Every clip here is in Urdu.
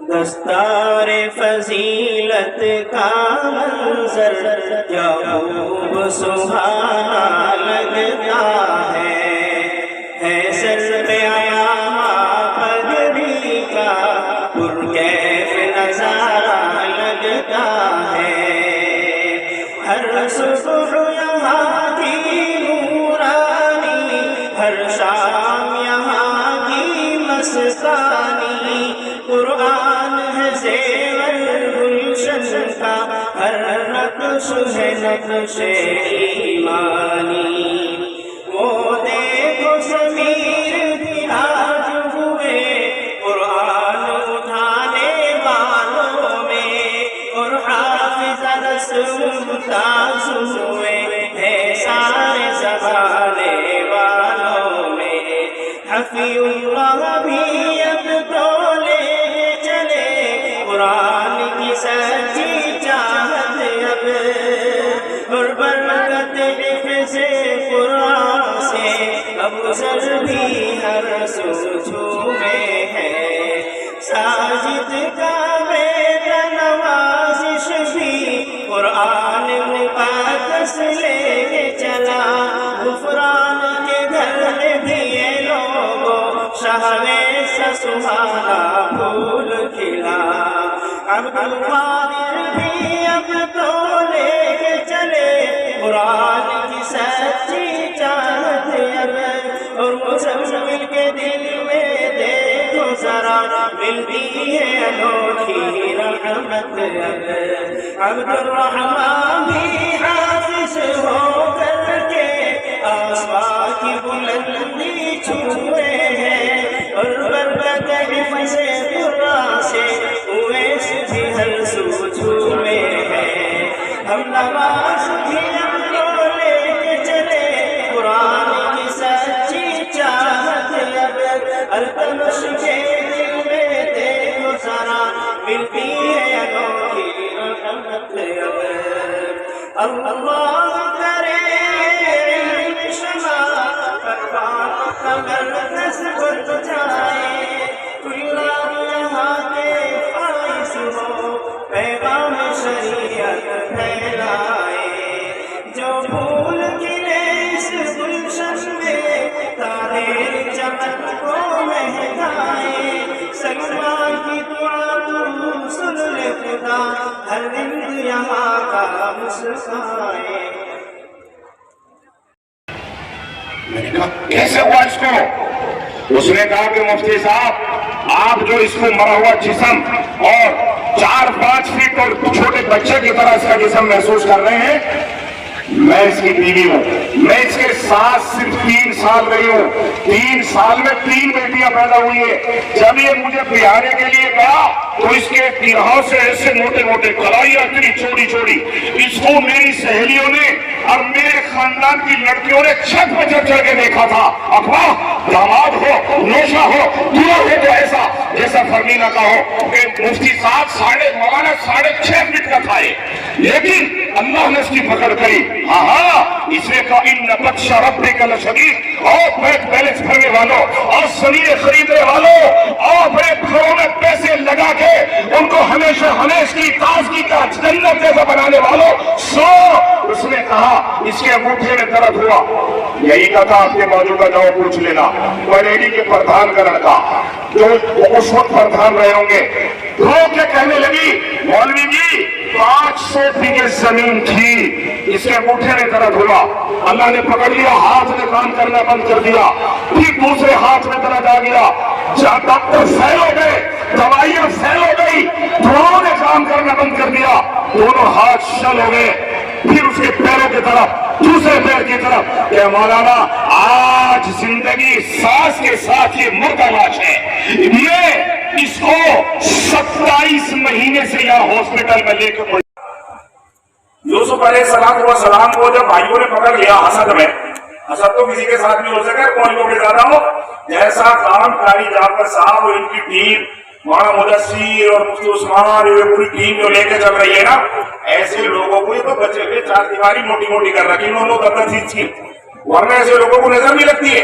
دستار فضیلت کا منظر کیا خوب سہانا لگتا ہے سر پہ عیامہ پگڑی کا پرکیف نظارہ لگتا ہے، ہر صبح یہاں کی نورانی، ہر شام یہاں کی مستانی، قرآن ہے زیور گلشن کا، ہر نقش ہے نقش ایمانی۔ وہ دیکھو ضمیر بھی آج ہوئے قرآن اٹھانے والوں میں، اور حافظ رسم ممتاز ہوئے ہیں سارے زمانے والوں میں۔ حفیظ اللہ بھی اب تو لے چلے قرآن کی سچی چاہت اب، اور برکت حفظ قرآن سے اب سر بھی ہر سوچوں میں ہے۔ ساجد کا بیٹا نوازش بھی قرآن مقدس لے کے چلا، غفران کے گھر میں بھی یہ لوگوں شہوے سے سہانا پھول کھلا۔ عبد القادر بھی اب تو لے کے چلے قرآن کی سچی چاہت اب، اور مزمل کے دل میں دیکھو ذرا ملتی ہے انوکھی رحمت اب۔ عبد الرحمن بھی حافظ ہو کر کے آسمان کی بلندی چھوئے ہیں، اور برکت حفظ قرآن سے اویس بھی ہر سو چھوئے ہیں۔ ہم نواز بھی اب تو لے کے چلے قرآن کی سچی چاہت اب، التمش کے دل میں دیکھو ذرا ملتی ہے انوکھی رحمت اب۔ اللہ کرے علم شمع اگر نسبت جائے، اللہ یہاں کے فائز ہو پیغام شریعت پھیلائے، جو پھول کھلے اس گلشن میں تانے چمن کو مہکائے، سلمان کی دعا تو سن لے خدا، ہر دن یہاں کا مسکرائے۔ میں نے کہا کیسے ہوا اس کو؟ اس نے کہا کہ مفتی صاحب آپ جو اس کو مرا ہوا جسم اور 4-5 فٹ اور چھوٹے بچے کی طرح اس کا جسم محسوس کر رہے ہیں، میں اس کی بیوی ہوں، میں اس کے ساتھ صرف 3 سال رہی ہوں، 3 سال میں 3 بیٹیاں پیدا ہوئی ہیں۔ جب یہ مجھے بہانے کے لیے گیا تو اس کے تیرہوں سے ایسے موٹے موٹے کلائیاں اتنی چھوٹی چھوٹی، اس کو میری سہیلیوں نے اور میرے خاندان کی لڑکیوں نے چھت پہ چڑھ چڑھ کے دیکھا تھا۔ اخوا داماد ہو، نوشا ہو، دورا ہو تو ایسا جیسا فرمینہ کا ہو کہ مفتی صاحب مولانا 6.5 فٹ کا تھا، لیکن اللہ نے اس کی پکڑ کری۔ ہاں اس نے کہا ان بطش ربک لشدید، اور بینک بیلنس بھرنے والوں اور زمینیں خریدنے والوں اور اپنے گھروں میں پیسے لگا کے ان کو ہمیشہ ہمیش کی تازگی کا جنت جیسا بنانے والوں سو۔ اس نے کہا اس کے انگوٹھے میں درد ہوا، یہی کہا آپ کے بازو کا جاؤ پوچھ لینا، بریلی کے پردھان کا لڑکا جو اس وقت پردھان رہے ہوں گے، رو کے کہنے لگی مولوی جی 500 بیگھے زمین تھی، اس کے انگوٹھے میں درد ہوا، اللہ نے پکڑ لیا، ہاتھ نے کام کرنا بند کر دیا، پھر دوسرے ہاتھ میں درد آ گیا، ڈاکٹر فیل ہو گئے، دوائیاں فیل ہو گئی، دونوں نے کام کرنا بند کر دیا، دونوں ہاتھ شل ہو گئے، پھر اس کے پیروں کی طرف دوسرے پیر کی طرف کہ مولانا آج زندگی سانس کے ساتھ یہ مردہ لاش ہے، یہ اس کو 27 مہینے سے یہاں ہاسپٹل میں لے کے پڑ۔ یوسف علیہ السلام کو جب بھائیوں نے پکڑ لیا حسد میں، حسد تو کسی کے ساتھ بھی ہو سکے، کون لوگ زیادہ ہو، جیسا کام کاری جعفر صاحب اور ان کی ٹیم مولانا مدثر اور مفتی عثمان یہ پوری ٹیم جو لے کے چل رہی ہے نا، ایسے لوگوں کو یہ تو بچے کے 4 دیواری موٹی موٹی کر رکھی انہوں نے 10-10 انچ کی، ورنہ ایسے لوگوں کو نظر نہیں لگتی ہے۔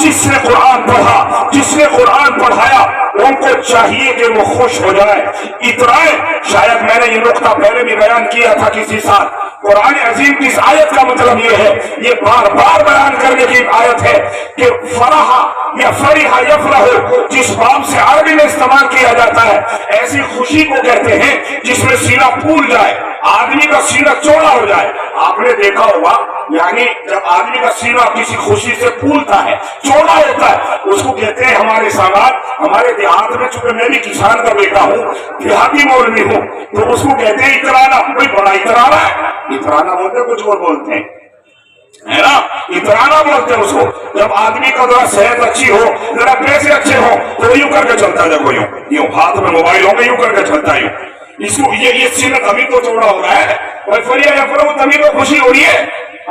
جس نے قرآن پڑھا، جس نے قرآن پڑھایا، ان کو چاہیے کہ وہ خوش ہو جائے، اترائے۔ شاید میں نے یہ نقطہ پہلے بھی بیان کیا تھا کسی ساتھ۔ قرآن عظیم کی اس آیت کا مطلب یہ ہے، یہ بار بار بیان کرنے کی آیت ہے کہ فرح یا فرح یفرح، جس باب سے عربی میں استعمال کیا جاتا ہے، ایسی خوشی کو کہتے ہیں جس میں سینہ پھول جائے، آدمی کا سینہ چوڑا ہو جائے۔ آپ نے دیکھا ہوگا، یعنی جب آدمی کا سینہ کسی خوشی سے پھولتا ہے، چوڑا ہوتا ہے، اس کو کہتے ہیں ہمارے سامنے، ہمارے دیہات میں، چونکہ میں بھی کسان کا بیٹا ہوں، دیہاتی مولوی ہوں، تو اس کو کہتے ہیں اترانا۔ کوئی بڑا اترانا ہے، اترانا بولتے کچھ اور بولتے ہیں، ہے نا، اترانا بولتے ہیں اس کو۔ جب آدمی کا ذرا صحت اچھی ہو، ذرا پیسے اچھے ہو، تو یوں کر کے چلتا ہے، دیکھو یوں ہاتھ میں موبائل ہو کے یوں کر کے چلتا ہے یوں۔ اس کو یہ سینہ تبھی تو چوڑا ہو رہا ہے، اور فریا یا فرو تبھی تو خوشی ہو رہی ہے۔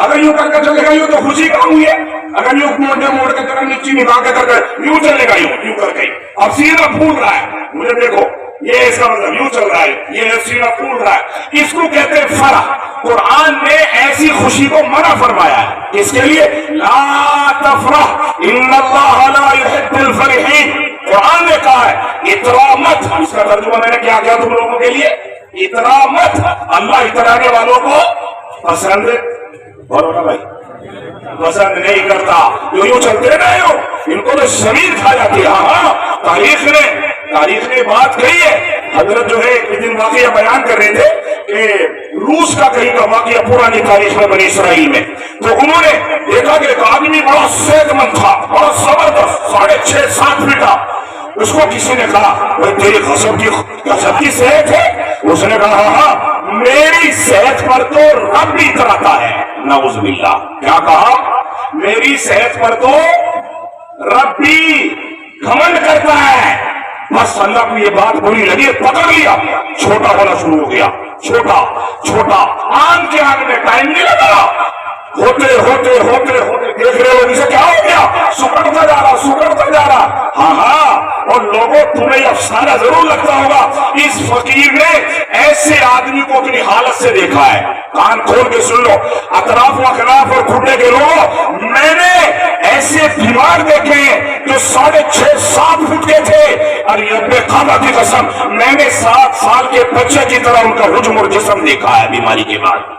اگر یوں کر کے چلے گا یوں تو خوشی کہاں ہوئی ہے؟ اگر یوں موڑ کے کر نیچی نگاہ کے کر یوں چلے گا یوں کر کے، اب سینہ پھول رہا ہے، مجھے دیکھو یہ اس کا مطلب یوں چل رہا ہے، یہ سینہ پھول رہا ہے، اس کو کہتے ہیں فرح۔ قرآن نے ایسی خوشی کو منع فرمایا ہے، اس کے لیے لا تفرح ان اللہ لا يحب الفرحین۔ قرآن نے کہا ہے اترا مت، اس کا ترجمہ میں نے کیا کیا تم لوگوں کے لیے، اترا مت، اللہ اترانے والوں کو پسند، بولو نا بھائی، پسند نہیں کرتا۔ جو یوں چلتے رہے ہو، ان کو تو شریر کھا جاتی ہے۔ ہاں، تاریخ نے بات کہی ہے۔ حضرت جو ہے ایک دن واقعہ بیان کر رہے تھے کہ روس کا کہیں کا واقعہ پرانی تاریخ میں بنی اسرائیل میں، تو انہوں نے دیکھا کہ ایک آدمی بڑا صحت مند تھا، بڑا زبردست، 6.5-7 فٹ تھا۔ اس کو کسی نے کہا بھائی تیری غضب کی صحت ہے؟ اس نے کہا ہاں، میری صحت پر تو رب بھی اتراتا ہے۔ نعوذ باللہ، کیا کہا؟ میری صحت پر تو رب بھی گھمنڈ کرتا ہے۔ بس اللہ کو یہ بات بری لگی، پکڑ لیا، چھوٹا ہونا شروع ہو گیا، چھوٹا آن کے آنے میں ٹائم نہیں لگا، ہوتے دیکھ رہے ہو اسے کیا ہو گیا، سکڑتا جا رہا۔ ہاں، اور لوگوں تمہیں افسانہ ضرور لگتا ہوگا، اس فقیر نے ایسے آدمی کو اپنی حالت سے دیکھا ہے۔ کان کھول کے سن لو، اطراف و اخلاف اور گھٹنے کے لوگوں، میں نے ایسے بیمار دیکھے جو 6.5-7 فٹ کے تھے، اور رب کعبہ کی قسم میں نے 7 سال کے بچے کی طرح ان کا حجم اور جسم دیکھا ہے بیماری کے بعد۔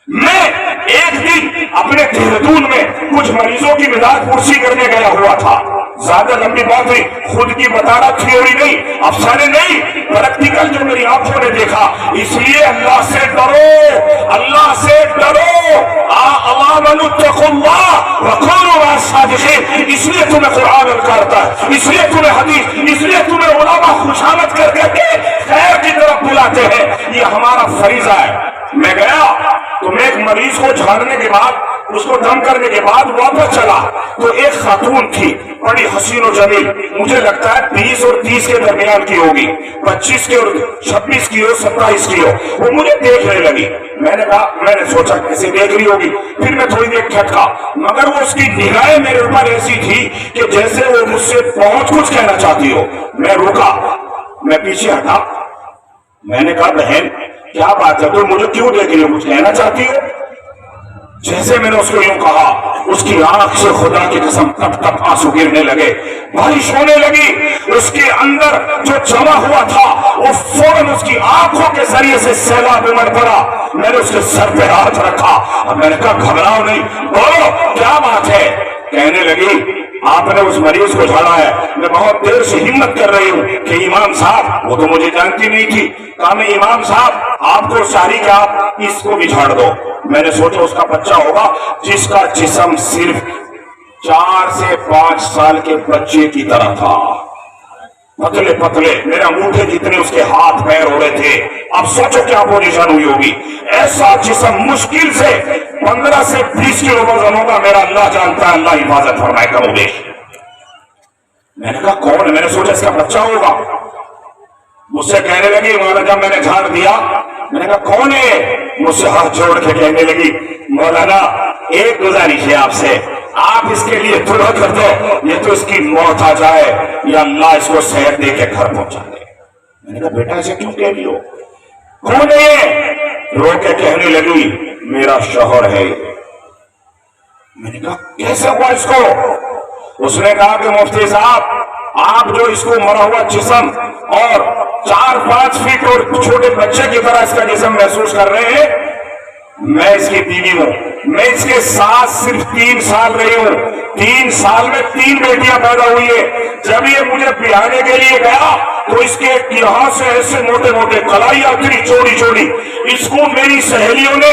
میں ایک دن اپنے دہرادون میں کچھ مریضوں کی مداد پرسی کرنے گیا ہوا تھا۔ زیادہ لمبی بات نہیں، خود کی بتا رہا، تھیوری نہیں، افسانے نہیں، پریکٹیکل جو میری آنکھوں نے دیکھا۔ اس لیے اللہ سے ڈرو، اللہ سے ڈرو، آمنوا اتقوا اللہ وکونوا مع الصادقین۔ اس لیے تمہیں قرآن کرتا ہے، اس لیے تمہیں حدیث، اس لیے تمہیں علماء خوشامد کر کے خیر کی طرف بلاتے ہیں۔ یہ ہمارا فریضہ ہے۔ میں گیا تو میں ایک مریض کو جھاڑنے کے بعد، اس کو دم کرنے کے بعد واپس چلا تو ایک خاتون تھی، بڑی حسین و جمیل، مجھے لگتا ہے 20 اور 30 کے درمیان کی ہوگی، 25 کی اور 26 کی ہو، 27 کی ہو۔ وہ مجھے دیکھنے لگی، میں نے سوچا کیسے دیکھ رہی ہوگی، پھر میں تھوڑی دیر ٹھٹکا، مگر وہ اس کی نگاہیں میرے اوپر ایسی تھی کہ جیسے وہ مجھ سے بہت کچھ کہنا چاہتی ہو۔ میں رکا، میں پیچھے ہٹا، میں نے کہا بہن کیا بات ہے، تو مجھے کیوں دیکھ رہی ہو، کچھ کہنا چاہتی ہو؟ جیسے میں نے اس کو یوں کہا، اس کی آنکھ سے خدا کی قسم ٹپ ٹپ آنسو گرنے لگے، بارش ہونے لگی۔ اس کے اندر جو جمع ہوا تھا وہ فوراً اس کی آنکھوں کے ذریعے سے سیلاب امڑ پڑا۔ میں نے اس کے سر پہ ہاتھ رکھا اور میں نے کہا گھبراؤ نہیں، بولو کیا بات ہے؟ کہنے لگی آپ نے اس مریض کو جھاڑا ہے۔ میں بہت دیر سے ہمت کر رہی ہوں کہ امام صاحب، وہ تو مجھے جانتی نہیں تھی، کہا میں امام صاحب آپ کو چاہیے کہ آپ اس کو بھی جھاڑ دو۔ میں نے سوچا اس کا بچہ ہوگا جس کا جسم صرف 4 سے 5 سال کے بچے کی طرح تھا، پتلے پتلے، میرا انگوٹھے جتنے اس کے ہاتھ پیر ہو رہے تھے۔ اب سوچو کیا پوزیشن ہوئی ہوگی، ایسا جسم مشکل سے 15 سے 20 کلو وزن ہوگا، میرا اللہ جانتا ہے، اللہ حفاظت فرمائے کم و بیش۔ میں نے کہا کون ہے؟ میں نے سوچا اس کا بچہ ہوگا۔ مجھ سے کہنے لگی، مولانا جب میں نے جھاڑ دیا، میں نے کہا کون ہے؟ مجھ سے ہاتھ جوڑ کے کہنے لگی مولانا ایک گزارش ہے آپ سے، آپ اس کے لیے دعا کر دو، یہ تو اس کی موت آ جائے یا اللہ اس کو صحت دے کے گھر پہنچا دے۔ میں نے کہا بیٹا ایسے کیوں کہہ رہی ہو؟ کون ہے؟ رو کے کہنے لگی میرا شوہر ہے۔ میں نے کہا کیسے ہوا اس کو؟ اس نے کہا کہ مفتی صاحب آپ جو اس کو مرا ہوا جسم اور 4-5 فٹ اور چھوٹے بچے کی طرح اس کا جسم محسوس کر رہے ہیں، میں اس کی بیوی ہوں، میں اس کے ساتھ صرف 3 سال رہی ہوں، 3 سال میں 3 بیٹیاں پیدا ہوئی ہے۔ جب یہ مجھے پہانے کے لیے گیا تو اس کے یہاں سے ایسے موٹے موٹے کلائیاں اتنی چوڑی چوڑی، اس کو میری سہیلیوں نے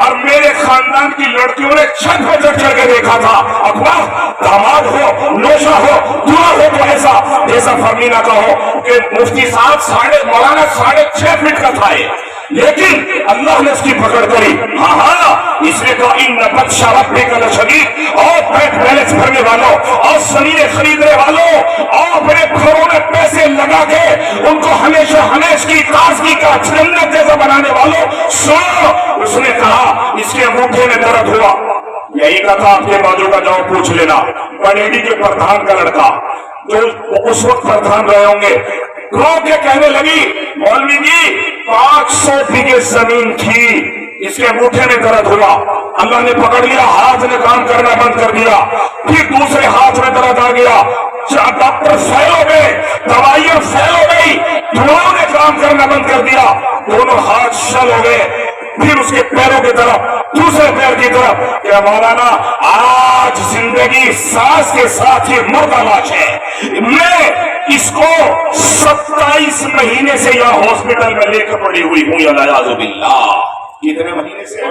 اور میرے خاندان کی لڑکیوں نے چھت پہ چڑھ چڑھ کے دیکھا تھا۔ اخبار داماد ہو، نوشا ہو، دعا ہو تو ایسا جیسا فرمینہ کا ہو کہ مفتی صاحب مولانا 6.5 فٹ کا تھا یہ، لیکن اللہ نے اس کی پکڑ کری۔ ہاں اس نے کہا ان بطش ربک لشدید، اور بینک بیلنس بھرنے والوں اور زمینیں خریدنے والوں اور اپنے گھروں میں پیسے لگا کے ان کو ہمیشہ ہمیش کی تازگی کا جنت جیسا بنانے والوں سنو۔ اس نے کہا اس کے انگوٹھے میں درد ہوا، یہی کہا آپ کے بازو کا جاؤ پوچھ لینا، بنیڈی کے پردھان کا لڑکا جو اس وقت پردھان رہے ہوں گے، رو کے کہنے لگی مولوی جی 500 بیگھے زمین تھی، اس کے انگوٹھے میں درد ہوا، اللہ نے پکڑ لیا، ہاتھ نے کام کرنا بند کر دیا، پھر دوسرے ہاتھ میں درد آ گیا، ڈاکٹر فیل ہو گئے، دوائیاں فیل ہو گئی، دونوں نے کام کرنا بند کر دیا، دونوں ہاتھ شل ہو گئے، پھر اس کے پیروں کی طرف، دوسرے پیر کی طرف کہ مولانا آج زندگی سانس کے ساتھ ہی مردہ لاش ہے، میں اس کو 27 مہینے سے یہاں ہاسپٹل میں لے کر پڑی ہوئی ہوں، والعیاذ باللہ۔ کتنے مہینے سے؟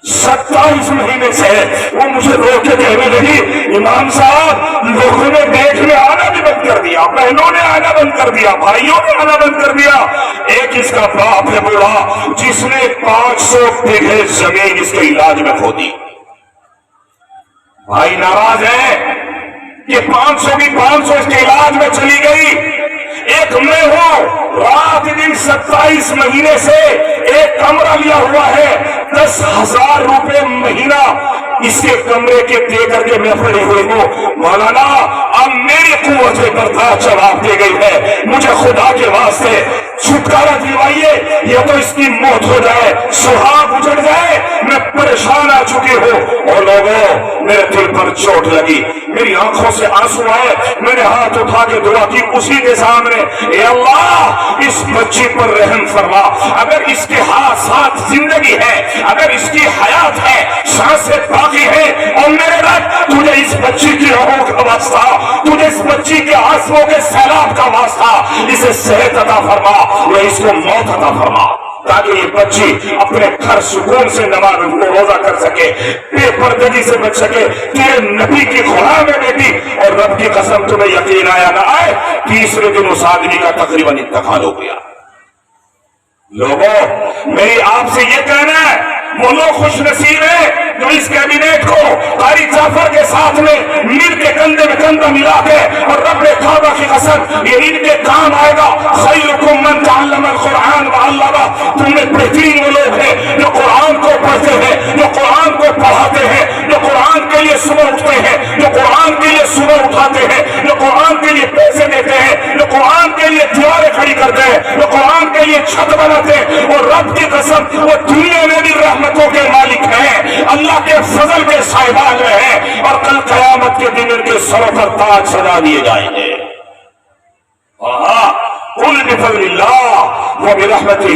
27 مہینے سے وہ مجھے رو کے کہنے لگی امام صاحب لوگوں نے دیکھنے آنا بھی بند کر دیا، بہنوں نے آنا بند کر دیا، بھائیوں نے آنا بند کر دیا، ایک اس کا باپ ہے بوڑھا جس نے 500 بیگھے زمین اس کے علاج میں کھو دی۔ بھائی ناراض ہے کہ 500 کی 500 اس کے علاج میں چلی گئی، ایک میں ہوں رات دن 27 مہینے سے ایک کمرہ لیا ہوا ہے، 10,000 روپے مہینہ اس کے کمرے کے دے کر کے میں پڑی ہوئی ہوں۔ مولانا اب میری قوت برداشت جواب دے گئی ہے، مجھے خدا کے واسطے چھٹکارا دلوائیے، یا تو اس کی موت ہو جائے، سہاگ اجڑ جائے، میں پریشان آ چکی ہوں۔ اور لوگوں میرے دل پر چوٹ لگی، میری آنکھوں سے آنسو آئے، میں نے ہاتھ اٹھا کے دعا کی اسی کے سامنے، اے اللہ اس بچی پر رحم فرما، اگر اس کے ساتھ زندگی ہے، اگر اس کی حیات ہے، سانسیں باقی ہے، اور میرے رب تجھے اس بچی کی روحوں کا واسطہ، تجھے اس بچی کے آنسوؤں کے سیلاب کا واسطہ، اسے صحت عطا فرما یا اس کو موت عطا فرما، تاکہ یہ بچی اپنے گھر سکون سے نماز روزہ کر سکے، بے پردگی سے بچ سکے۔ تیرے نبی کی غلام ہے بیٹی، اور رب کی قسم تمہیں یقین آیا نہ آئے، تیسرے دن اس آدمی کا تقریباً انتقال ہو گیا۔ لوگوں میری آپ سے یہ کہنا ہے، وہ لوگ خوش نصیب ہیں جو اس کیبنیٹ کو قاری جعفر کے ساتھ میں مل کے کندھے میں کندھا ملا کے، اور رب کعبہ کی قسم یہ ان کے کام آئے گا، خیرکم من تعلم القرآن وعلمہ، تم میں بہترین وہ لوگ ہیں جو قرآن کو پڑھتے ہیں، جو قرآن کو پڑھاتے ہیں، جو قرآن کے لیے صبح اٹھتے ہیں، جو قرآن کے لیے صبح اٹھاتے ہیں، جو قرآن کے لیے پیسے دیتے ہیں، جو قرآن کے لیے دیواریں کھڑی کرتے ہیں، جو قرآن کے لیے چھت بناتے ہیں، اور رب کی قسم وہ دنیا میں بھی رحمتوں کے مالک ہیں، اللہ کے فضل کے صاحبان ہیں، اور کل قیامت کے دن ان کے سروں پر تاج سجا دیے جائیں گے۔ قل بفضل اللہ وبرحمتہ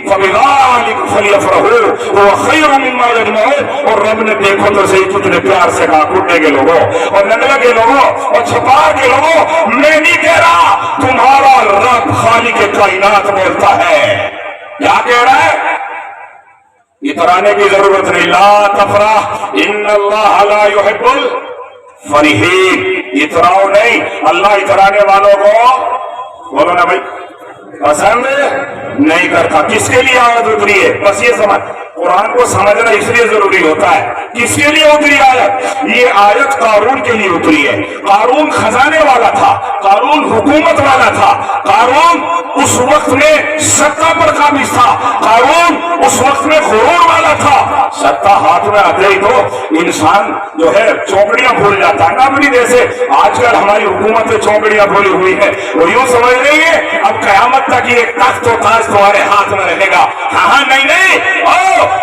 فبذلک فلیفرحوا هو خیر مما یجمعون، اور رب نے دیکھو تو صحیح کتنے پیار سے کہا، کٹنے کے لوگوں اور نگلے کے لوگوں اور چھپا کے لوگوں، میں نہیں کہہ رہا، تمہارا رب خالق کائنات بولتا ہے۔ کیا کہہ رہا ہے؟ اترانے کی ضرورت نہیں، لا تفرح ان اللہ لا يحب الفرحین، اتراؤ نہیں، اللہ اترانے والوں کو بولو نا بھائی پسند نہیں کرتا۔ کس کے لیے آیت اتری ہے؟ بس یہ سمجھ، قرآن کو سمجھنا اس لیے ضروری ہوتا ہے، کس کے لیے اتری آیت؟ یہ آیت قارون کے لیے اتری ہے۔ قارون خزانے والا تھا، قارون حکومت والا تھا، قارون اس وقت میں سطح پر قابض تھا، قارون اس وقت میں غرور والا تھا۔ سطح ہاتھ میں آتے ہی تو انسان جو ہے چونکڑیاں بھول جاتا ہے نا، اپنی جیسے آج کل ہماری حکومت میں چونکڑیاں بھولی ہوئی ہے، وہ یوں سمجھ رہی ہے اب قیامت تک یہ تخت و تاج تمہارے ہاتھ میں رہے گا۔ ہاں نہیں،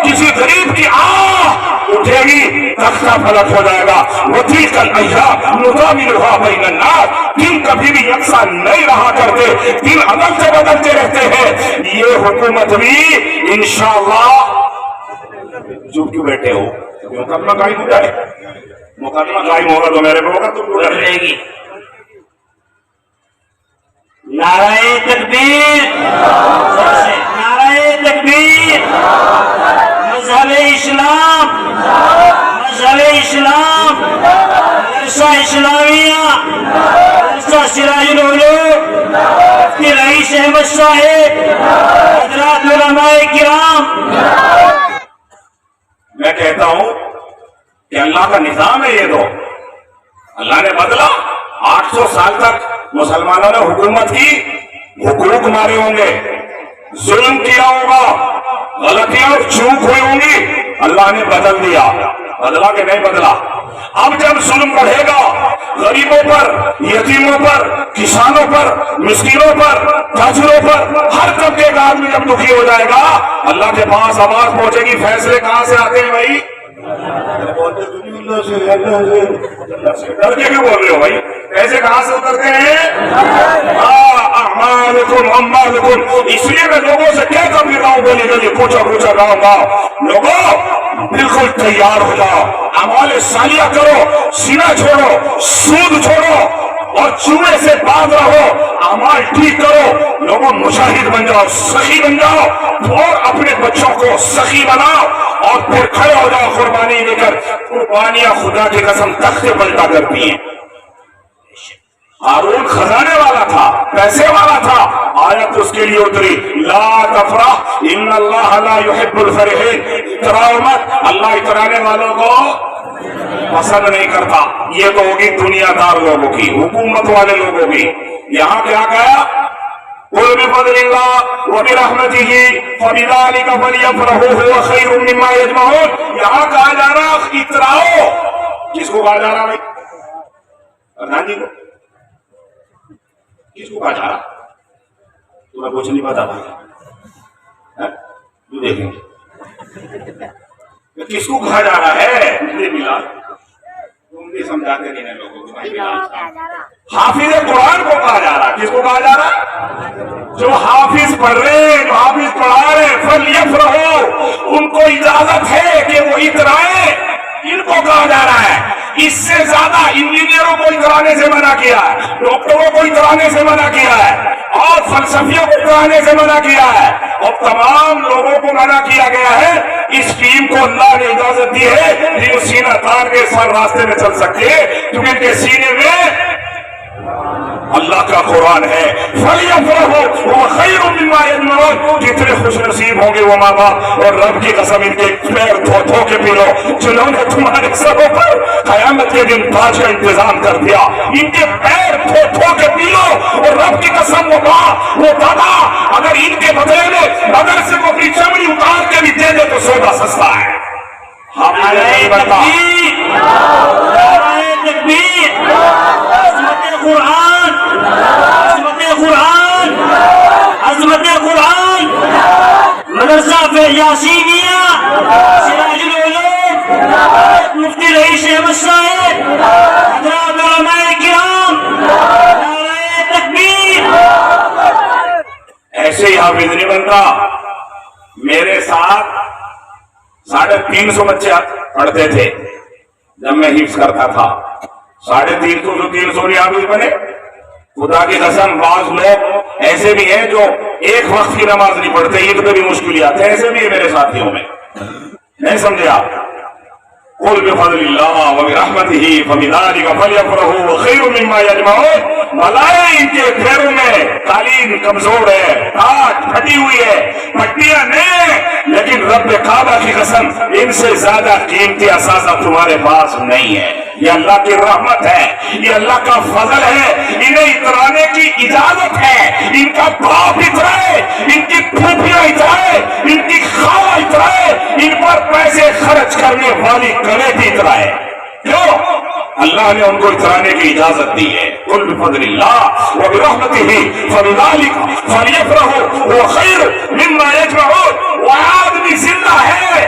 کسی غریب کی آہ اٹھے گی تختہ پلٹ ہو جائے گا. وَتِلْكَ الْأَيَّامُ نُدَاوِلُهَا بَيْنَ النَّاسِ. دن کبھی بھی یکساں نہیں رہا کرتے, دن عدل بدلتے رہتے ہیں. یہ حکومت بھی انشاءاللہ. چپ کیوں بیٹھے ہو؟ مقدمہ قائم ہو جائے, مقدمہ قائم ہوگا تو میرے کو وقت تو ڈر جائے گی. نعرہ تکبیر, نعرہ تکبیر. مذہب اسلام, مذہب اسلام, مدرسہ اسلامیہ, مدرسہ سراج العلوم, مفتی رئیس احمد صاحب, حضرات علماء کرام. میں کہتا ہوں کہ اللہ کا نظام ہے یہ. تو اللہ نے بدلا. 800 سال تک مسلمانوں نے حکومت کی, حقوق مارے ہوں گے, ظلم کیا ہوگا, غلطیاں اور چوک ہوئی ہوں گی. اللہ نے بدل دیا. بدلا کہ نہیں بدلا؟ اب جب ظلم بڑھے گا غریبوں پر, یتیموں پر, کسانوں پر, مسکینوں پر, تاجروں پر, ہر طبقے کا آدمی جب دکھی ہو جائے گا, اللہ کے پاس آواز پہنچے گی. فیصلے کہاں سے آتے ہیں بھائی؟ ڈر کے کیوں بول رہے ہو بھائی؟ ایسے کہاں سے اترتے ہیں؟ اس لیے میں لوگوں سے کیا کر رہا ہوں, گلی گلی, پوچھا پوچھا, گاؤں گاؤں, لوگوں بالکل تیار ہو جاؤ, اعمال صالحہ کرو, سینہ چھوڑو, سود چھوڑو اور چوہے سے باز رہو, اعمال ٹھیک کرو. لوگوں مجاہد بن جاؤ, سخی بن جاؤ, اور اپنے بچوں کو سخی بناؤ, اور پھر کھڑے ہو جاؤ قربانی لے کر. قربانیاں خدا کی قسم تختے پلٹا کرتی ہیں. ہارون خزانے والا تھا, پیسے والا تھا, آیت اس کے لیے اتری, لا تفرح ان اللہ لا يحب الفرحین. اتراؤ مت, اللہ اترانے والوں کو پسند نہیں کرتا. یہ تو ہوگی دنیا دار لوگوں کی, حکومت والے لوگوں کی. یہاں کیا کہا؟ قل بفضل اللہ وبرحمتہ فبذلک فلیفرحوا هو خیر مما یجمعون. یہاں کہا جا رہا اتراؤ. کس کو کہا جا رہا بھائی؟ پردھان جی کو. کس کو کہا جا رہا؟ تمہیں کچھ نہیں پتا بھائی, تو دیکھیں گے کس کو کہا جا رہا ہے. ملا تم بھی سمجھاتے نہیں ہیں لوگوں کو. حافظ قرآن کو کہا جا رہا. کس کو کہا جا رہا؟ جو حافظ پڑھ رہے, جو حافظ پڑھا رہے, فلیفرحوا, ان کو اجازت ہے کہ وہ اترائیں. ان کو کہا جا رہا ہے. اس سے زیادہ انجینئروں کو اترانے سے منع کیا ہے, ڈاکٹروں کو اترانے سے منع کیا ہے, اور فلسفیوں کو اترانے سے منع کیا ہے, اور تمام لوگوں کو منع کیا گیا ہے. اس ٹیم کو اللہ نے اجازت دی ہے کہ وہ سینہ تان کے سر راستے میں چل سکتے ہیں, کیونکہ ان کے سینے میں اللہ کا قرآن ہے. فَلْيَفْرَحُوا هُوَ خَيْرٌ مِّمَّا يَجْمَعُونَ. کتنے خوش نصیب ہوں گے وہ ماں باپ, اور رب کی قسم ان کے پیر دھو دھو کے پی لو, جنہوں نے تمہارے سروں پر قیامت کے دن تاج کا انتظام کر دیا. ان کے پیر دھو دھو کے پی لو, اور رب کی قسم وہ ماں, وہ دادا, اگر ان کے بدلے میں مدرسے کو اپنی چمڑی اتار کے بھی دے دے تو سودا سستا ہے. نعرہ تکبیر, نعرہ تکبیر. عظمت قرآن, عظمت قرآن, عظمت قرآن. مدرسہ یاسینیہ, سراج العلوم, مفتی رئیس احمد صاحب, حضرات علماء کرام. نعرہ تکبیر. ایسے ہی حافظ نہیں بنتا. میرے ساتھ 350 بچے پڑھتے تھے جب میں حفظ کرتا تھا. 350 نہیں حافظ بنے. خدا کی قسم بعض لوگ ایسے بھی ہیں جو ایک وقت کی نماز نہیں پڑھتے, عید پہ بھی مشکل آتے ہیں. ایسے بھی ہے میرے ساتھیوں میں, نہیں سمجھے آپ؟ قل بفضل اللہ وبرحمتہ فبذلک فلیفرحوا هو خیر مما یجمعون. بلائے ان کے پیروں میں قالین کمزور ہے, کاٹ پھٹی ہوئی ہے, پٹیاں نہیں, لیکن رب کعبہ کی قسم ان سے زیادہ قیمتی اثاثہ تمہارے پاس نہیں ہے. یہ اللہ کی رحمت ہے, یہ اللہ کا فضل ہے. انہیں اترانے کی اجازت ہے. ان کا باپ اترائے, ان کی پھوپھیاں اترائے, ان کی خالہ اترائے, ان پر پیسے خرچ کرنے والی کمیٹی اترائے. کیوں؟ اللہ نے ان کو اترانے کی اجازت دی ہے. قل بفضل اللہ وبرحمتہ فبذلک فلیفرحوا هو خیر مما یجمعون. وہ آدمی زندہ ہے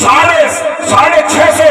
650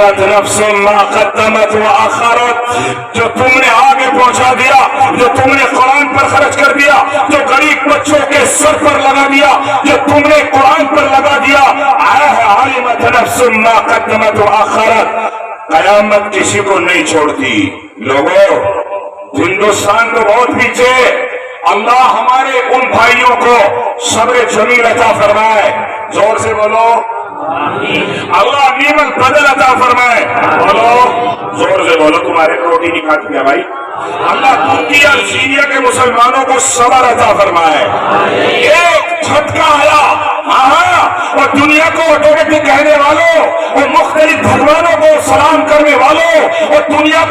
علمت نفس ما قدمت وآخرت، جو تم نے آگے پہنچا دیا، جو تم نے قرآن پر خرچ کر دیا، جو غریب بچوں کے سر پر لگا دیا، جو تم نے قرآن پر لگا دیا، علمت نفس ما قدمت وآخرت، قیامت کسی کو نہیں چھوڑتی۔ لوگوں، ہندوستان تو بہت پیچھے، اللہ ہمارے ان بھائیوں کو صبر جمیل عطا فرمائے، زور سے بولو اللہ نعم البدل عطا فرمائے، بولو زور سے بولو، تمہارے روٹی نہیں کھاتی ہے بھائی، اللہ ترکی اور سیریا کے مسلمانوں کو صبر عطا فرمائے۔ ایک جھٹکا آیا، ہاں، اور دنیا کو آٹومیٹک کہنے والوں اور مختلف بھگوانوں کو سلام کرنے والوں اور دنیا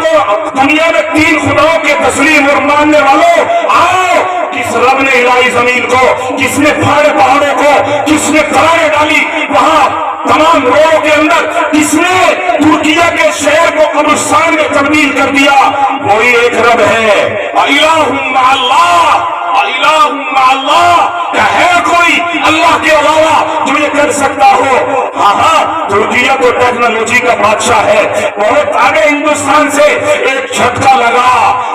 میں 3 خداؤں کے تسلیم اور ماننے والوں، آؤ، کس رب نے ہلائی زمین کو، کس نے پھاڑے پہاڑوں کو، کس نے قراریں ڈالی وہاں تمام روڈوں کے اندر، کس نے ترکیہ کے شہر کو قبرستان میں تبدیل کر دیا، وہی ایک رب ہے۔ الہ مع اللہ، الہ مع اللہ، کیا ہے کوئی اللہ کے علاوہ جو یہ کر سکتا ہو؟ ہاں، ترکیہ تو ٹیکنالوجی کا بادشاہ ہے، بہت آگے ہندوستان سے، ایک جھٹکا لگا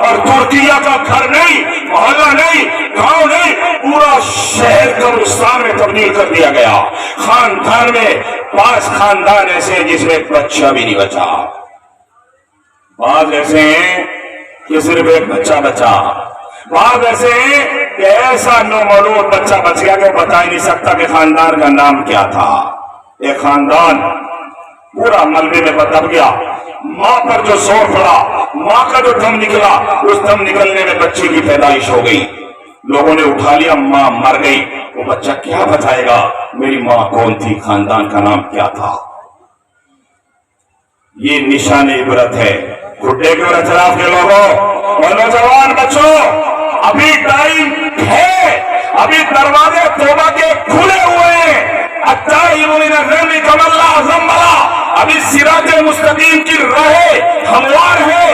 اور ترکیہ کا گھر نہیں، محلہ نہیں، گاؤں نہیں، پورا شہر قبرستان میں تبدیل کر دیا گیا۔ خاندان میں 5 خاندان ایسے جس میں ایک بچہ بھی نہیں بچا، بعض ایسے ہیں کہ صرف ایک بچہ بچا، بعض ایسے ہیں کہ ایسا نومولود بچہ بچ گیا کہ بتا ہی نہیں سکتا کہ خاندان کا نام کیا تھا۔ ایک خاندان پورا ملبے میں دب گیا، ماں پر جو زور پڑا، ماں کا جو دم نکلا، اس دم نکلنے میں بچے کی پیدائش ہو گئی، لوگوں نے اٹھا لیا، ماں مر گئی، وہ بچہ کیا بتائے گا میری ماں کون تھی، خاندان کا نام کیا تھا؟ یہ نشان عبرت ہے۔ گھٹے کے اور اطراف کے لوگوں اور نوجوان بچوں، ابھی ٹائم ہے، ابھی دروازے توبہ کے کھلے ہوئے ہیں، ابھی صراط مستقیم کی راہیں ہموار ہے،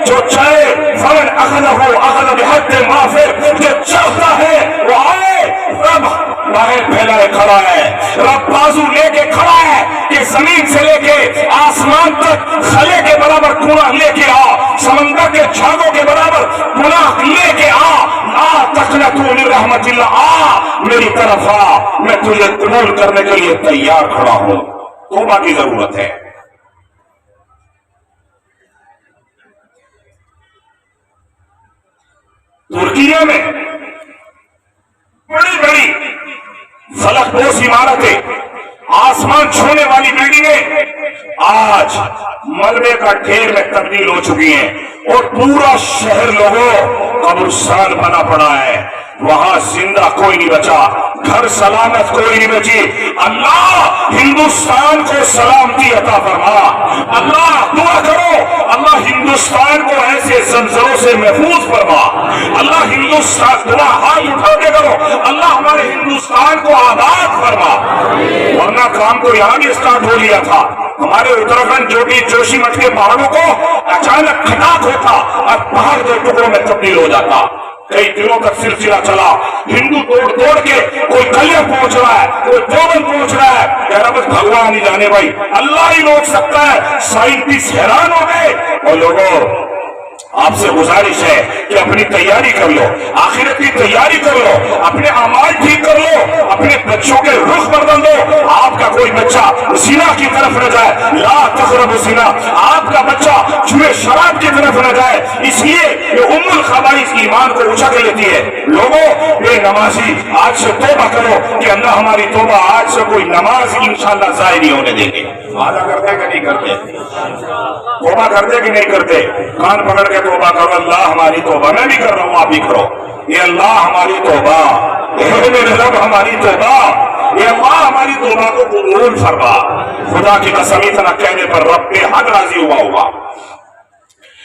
جو چاہے فمن اخذہ اخذ بحد وافر، جو چاہتا ہے وہ آئے، رب باہر پھیلائے کھڑا ہے، رب بازو لے کے کھڑا ہے کہ زمین سے لے کے آسمان تک خلے کے برابر گناہ لے کے آ، سمندر کے جھاگوں کے برابر گناہ لے کے آ، لا تقنطوا من رحمت اللہ، آ میری طرف آ، میں تجھے قبول کرنے کے لیے تیار کھڑا ہوں۔ توبہ کی ضرورت ہے۔ ترکیہ میں بڑی بڑی فلک پوش عمارتیں، آسمان چھونے والی بلڈنگیں آج ملبے کا ڈھیر میں تبدیل ہو چکی ہیں، اور پورا شہر لوگوں قبرستان بنا پڑا ہے، وہاں زندہ کوئی نہیں بچا، گھر سلامت کوئی نہیں بچی۔ اللہ ہندوستان کو سلامتی عطا فرما، اللہ دعا کرو اللہ ہندوستان کو ایسے زلزلوں سے محفوظ فرما، اللہ ہندوستان، دعا ہاتھ اٹھا کے کرو اللہ ہمارے ہندوستان کو آباد فرما، ورنہ کام تو یہاں بھی اسٹارٹ ہو لیا تھا، ہمارے اتراکھنڈ جوشی مٹھ کے پہاڑوں کو اچانک کھٹاک ہوتا اور پہاڑ 2 ٹکڑوں میں تبدیل ہو جاتا، کئی دنوں تک سلسلہ چلا، ہندو توڑ کے کوئی کلیہ پہنچ رہا ہے، کوئی دیوبند پہنچ رہا ہے، کہہ رہا بس بھگوان نہیں جانے بھائی، اللہ ہی روک سکتا ہے۔ سائنٹسٹ حیران ہو گئے، اور لوگوں آپ سے گزارش ہے کہ اپنی تیاری کر لو، آخرت کی تیاری کر لو، اپنے اعمال ٹھیک کر لو، اپنے بچوں کے رخ بدل دو، آپ کا کوئی بچہ زنا کی طرف نہ جائے، لا تقربوا الزنا، آپ کا بچہ جوئے شراب کی طرف نہ جائے، اس لیے یہ ام الخبائث ایمان کو اونچا کر لیتی ہے۔ لوگوں بے نمازی آج سے توبہ کرو کہ اللہ ہماری توبہ آج سے کوئی نماز انشاءاللہ ضائع نہیں ہونے دیں گے۔ وعدہ کرتے کہ نہیں کرتے؟ توبہ کرتے کہ نہیں کرتے؟ کان پکڑ کے توبہ کرو، اللہ ہماری توبہ، میں بھی کر رہا ہوں آپ بھی کرو، یہ اللہ ہماری توبہ، اے میرے رب ہماری توبہ، یہ اللہ ہماری توبہ کو قبول فرما۔ خدا کی قسم اتنا کہنے پر رب بے حد راضی ہوا ہوگا۔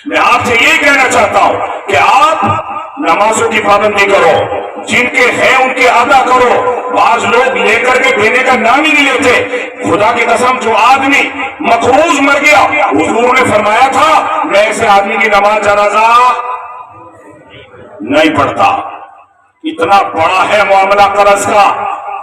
میں آپ سے یہ کہنا چاہتا ہوں کہ آپ نمازوں کی پابندی کرو، جن کے ہیں ان کے ادا کرو، بعض لوگ لے کر کے دینے کا نام ہی نہیں لیتے۔ خدا کی قسم جو آدمی مقروض مر گیا، حضور نے فرمایا تھا میں ایسے آدمی کی نماز جنازہ نہیں پڑھتا۔ اتنا بڑا ہے معاملہ قرض کا،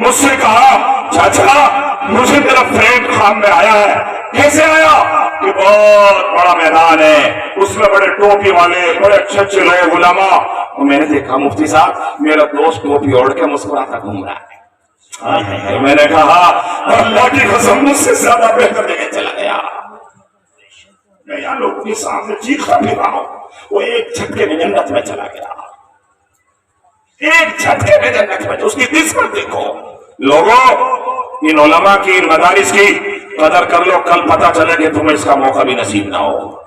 مجھ سے کہا چاچا مجھے میرا فرینڈ خام میں آیا ہے. کیسے آیا؟ کہ بہت بڑا میدان ہے, اس میں بڑے ٹوپی والے بڑے اچھے اچھے لوگ علماء. اور میں نے دیکھا مفتی صاحب میرا دوست ٹوپی اوڑھ کے مسکراتا گھوم رہا ہے. میں نے کہا اللہ کی قسم مجھ سے زیادہ بہتر جگہ چلا گیا. میں یہاں لوگوں کے سامنے چیختا پھر رہا ہوں, وہ ایک جھٹکے میں جنت میں چلا گیا. ایک جھٹکے میں جنت میں. اس کی قسمت دیکھو. لوگوں ان علماء کی ان مدارس کی قدر کر لو, کل پتہ چلے کہ تمہیں اس کا موقع بھی نصیب نہ ہو.